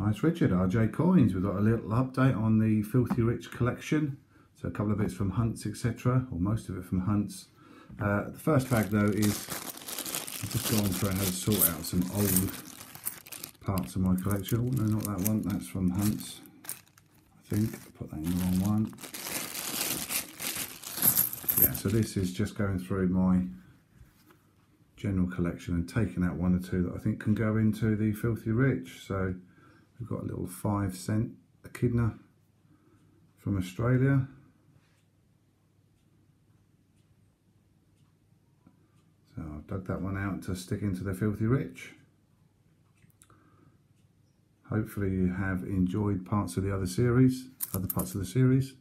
Hi, it's Richard, RJ Coins. We've got a little update on the Filthy Rich collection. So a couple of bits from Hunts, etc., or most of it from Hunts. The first bag though is, I've just gone through and had to sort out some old parts of my collection. Oh no, not that one, that's from Hunts. I think I put that in the wrong one. Yeah, so this is just going through my general collection and taking out one or two that I think can go into the Filthy Rich. So we've got a little 5-cent echidna from Australia. So I've dug that one out to stick into the Filthy Rich. Hopefully you have enjoyed parts of the other parts of the series,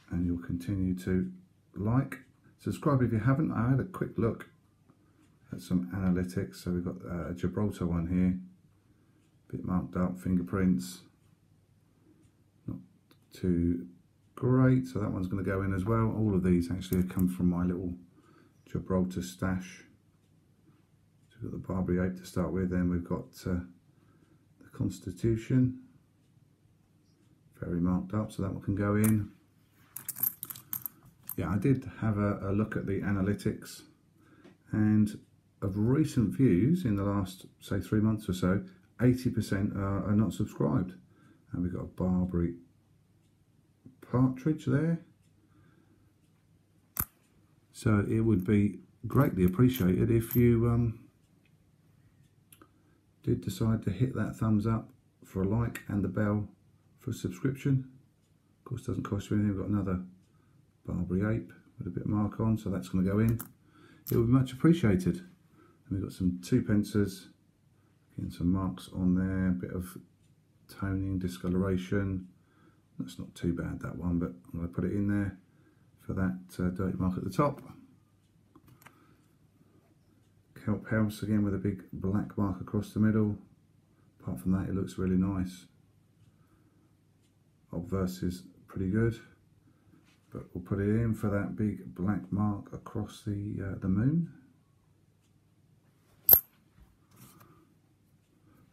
and you'll continue to like. Subscribe if you haven't. I had a quick look at some analytics. So we've got a Gibraltar one here. Bit marked up, fingerprints, not too great, so that one's going to go in as well. All of these actually have come from my little Gibraltar stash. So we've got the Barbary ape to start with, then we've got the Constitution, very marked up, so that one can go in. Yeah, I did have a look at the analytics, and of recent views in the last, say, 3 months or so, 80% are not subscribed. And we've got a Barbary partridge there. So it would be greatly appreciated if you did decide to hit that thumbs up for a like and the bell for a subscription. Of course, it doesn't cost you anything. We've got another Barbary ape with a bit of mark on, so that's going to go in. It would be much appreciated. And we've got some 2pences. Getting some marks on there, a bit of toning, discoloration. That's not too bad, that one, but I'm going to put it in there for that dirty mark at the top. Kelp House again with a big black mark across the middle. Apart from that, it looks really nice. Obverse is pretty good, but we'll put it in for that big black mark across the moon.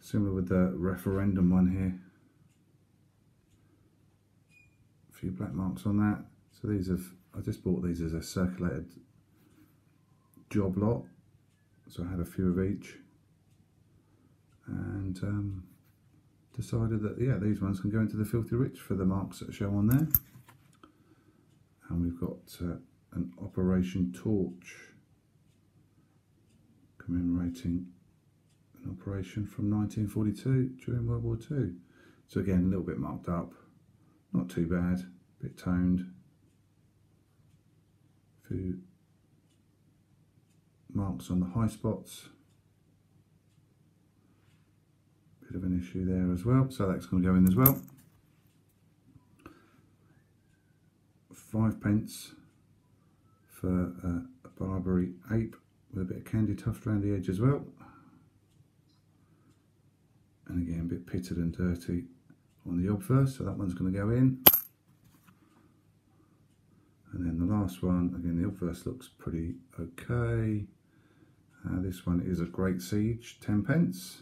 Similar with the referendum one here. A few black marks on that. So these I just bought these as a circulated job lot. So I had a few of each. And decided that, yeah, these ones can go into the Filthy Rich for the marks that show on there. And we've got an Operation Torch commemorating an operation from 1942 during World War II. So again, a little bit marked up, not too bad, a bit toned. A few marks on the high spots. Bit of an issue there as well, so that's going to go in as well. 5p for a Barbary ape with a bit of candy tuft around the edge as well. And again, a bit pitted and dirty on the obverse, so that one's going to go in. And then the last one, again, the obverse looks pretty okay. This one is a Great Siege, 10p.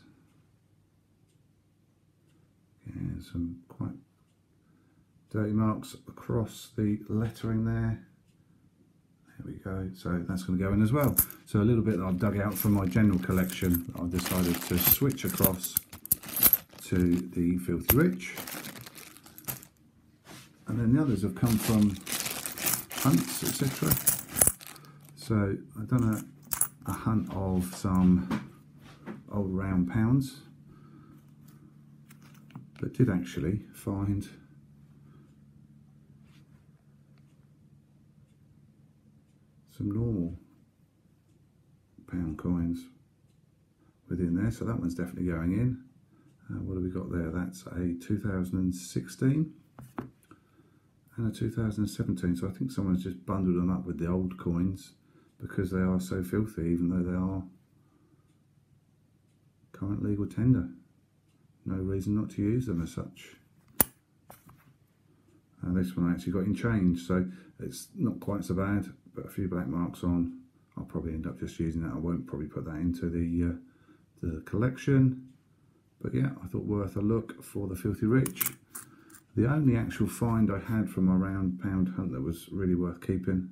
And some quite dirty marks across the lettering there. There we go, so that's going to go in as well. So a little bit that I've dug out from my general collection, I've decided to switch across to the Filthy Rich. And then the others have come from Hunts, etc. So I've done a hunt of some old round pounds, but did actually find some normal pound coins within there, so that one's definitely going in. What have we got there? That's a 2016 and a 2017, so I think someone's just bundled them up with the old coins because they are so filthy, even though they are current legal tender. No reason not to use them as such. And this one I actually got in change, so it's not quite so bad, but a few black marks on. I'll probably end up just using that. I won't probably put that into the collection. But yeah, I thought worth a look for the Filthy Rich. The only actual find I had from my round pound hunt that was really worth keeping.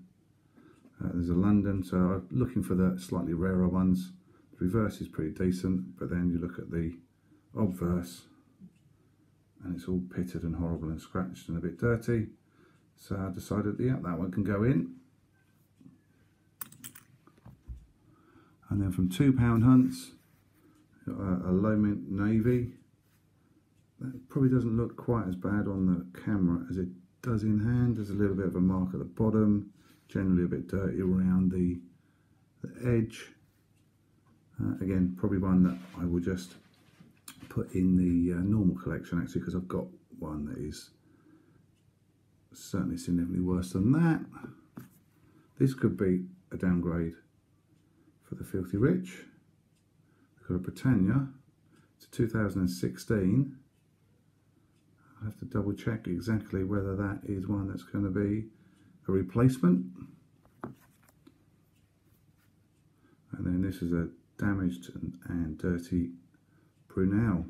There's a London, so I'm looking for the slightly rarer ones. The reverse is pretty decent, but then you look at the obverse and it's all pitted and horrible and scratched and a bit dirty. So I decided, yeah, that one can go in. And then from £2 hunts, got a low mint navy. That probably doesn't look quite as bad on the camera as it does in hand. There's a little bit of a mark at the bottom, generally a bit dirty around the edge. Again, probably one that I will just put in the normal collection actually, because I've got one that is certainly significantly worse than that. This could be a downgrade for the Filthy Rich. We've got a Britannia. It's a 2016. I have to double check exactly whether that is one that's going to be a replacement. And then this is a damaged and dirty Brunel.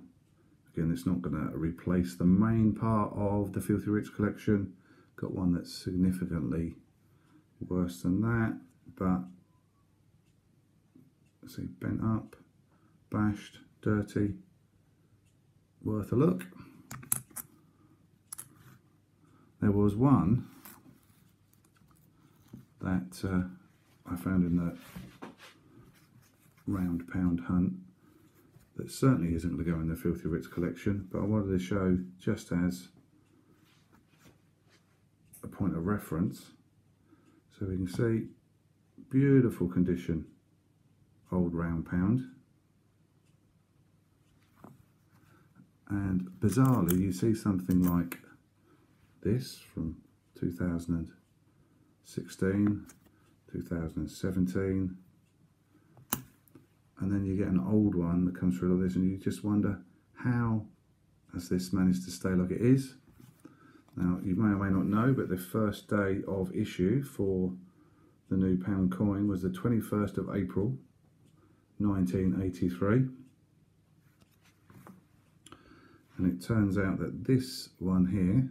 Again, it's not going to replace the main part of the Filthy Rich collection. Got one that's significantly worse than that, but let's see, bent up, bashed, dirty, worth a look. There was one that I found in the round pound hunt that certainly isn't going to go in the Filthy Rich collection, but I wanted to show just as a point of reference. So we can see beautiful condition, old round pound. And bizarrely, you see something like this from 2016, 2017, and then you get an old one that comes through like this, and you just wonder, how has this managed to stay like it is? Now, you may or may not know, but the first day of issue for the new pound coin was the 21st of April 1983. And it turns out that this one here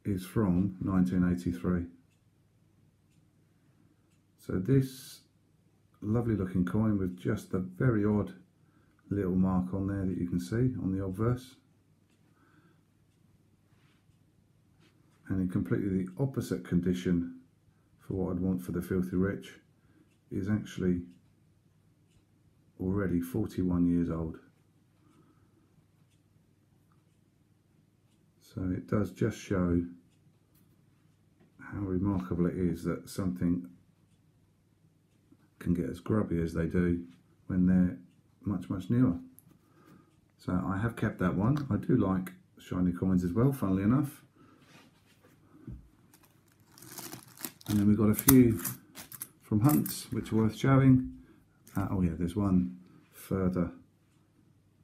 is from 1983. So this lovely looking coin with just a very odd little mark on there that you can see on the obverse, and in completely the opposite condition for what I'd want for the Filthy Rich, is actually already 41 years old. So it does just show how remarkable it is that something can get as grubby as they do when they're much, much newer. So I have kept that one. I do like shiny coins as well, funnily enough. And then we've got a few from hunts which are worth showing. Oh yeah, there's one further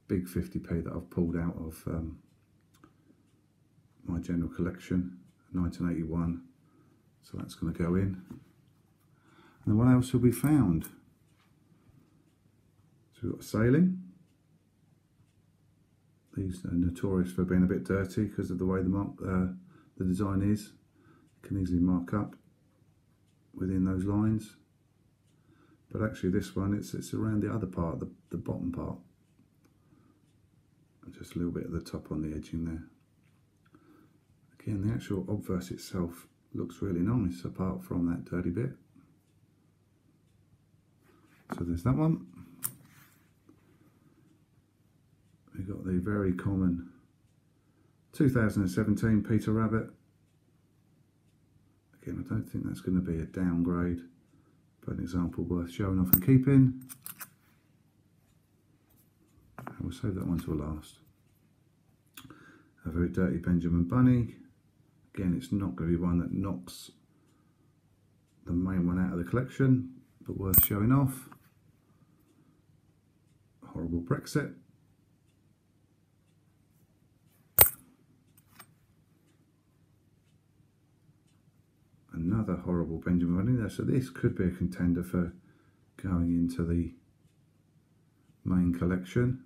big 50p that I've pulled out of my general collection, 1981. So that's going to go in. And what else have we found? So we've got sailing. These are notorious for being a bit dirty because of the way the design is. You can easily mark up within those lines. But actually this one, it's around the other part, the bottom part. And just a little bit at the top on the edging there. Again, the actual obverse itself looks really nice apart from that dirty bit. So there's that one. We've got the very common 2017 Peter Rabbit. Again, I don't think that's going to be a downgrade, but an example worth showing off and keeping. And we'll save that one to last. A very dirty Benjamin Bunny. Again, it's not going to be one that knocks the main one out of the collection, but worth showing off. Horrible Brexit. Another horrible Benjamin Bunny there. So this could be a contender for going into the main collection.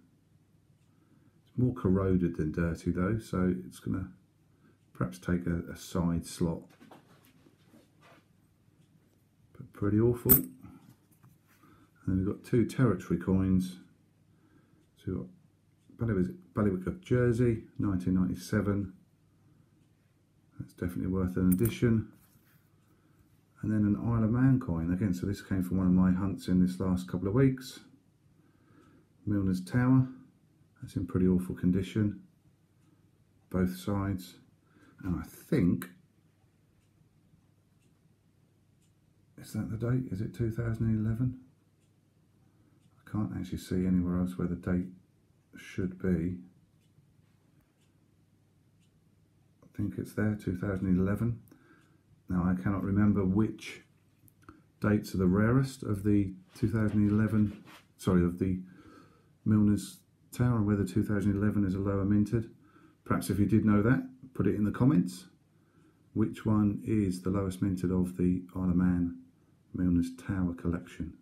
It's more corroded than dirty though, so it's going to perhaps take a side slot. But pretty awful. And then we've got 2 territory coins. So we've got Bailiwick of Jersey, 1997. That's definitely worth an addition. And then an Isle of Man coin again. So this came from one of my hunts in this last couple of weeks. Milner's Tower. That's in pretty awful condition, both sides. And I think, is that the date? Is it 2011? I can't actually see anywhere else where the date should be. I think it's there, 2011. Now I cannot remember which dates are the rarest of the 2011, sorry, of the Milner's Tower, and whether 2011 is a lower minted. Perhaps if you did know that, put it in the comments. Which one is the lowest minted of the Isle of Man Milner's Tower collection?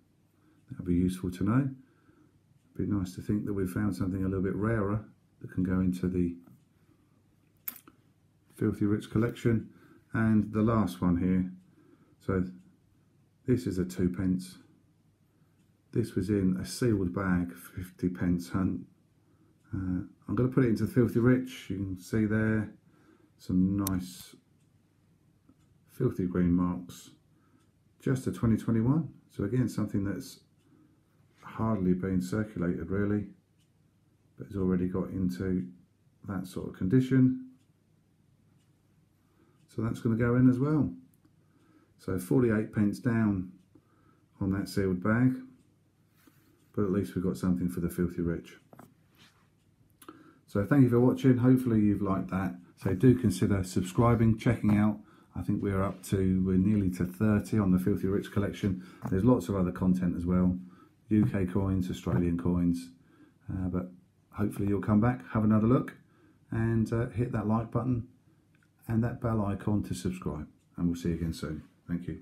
That would be useful to know. It'd be nice to think that we've found something a little bit rarer that can go into the Filthy Rich collection. And the last one here, so this is a 2p. This was in a sealed bag, 50p hunt. I'm going to put it into Filthy Rich. You can see there some nice filthy green marks. Just a 2021. So again, something that's hardly been circulated really, but has already got into that sort of condition. So that's going to go in as well. So 48p down on that sealed bag, but at least we've got something for the Filthy Rich. So thank you for watching. Hopefully you've liked that. So do consider subscribing, checking out. I think we're nearly to 30 on the Filthy Rich collection. There's lots of other content as well. UK coins, Australian coins. But hopefully you'll come back, have another look, and hit that like button and that bell icon to subscribe. And we'll see you again soon. Thank you.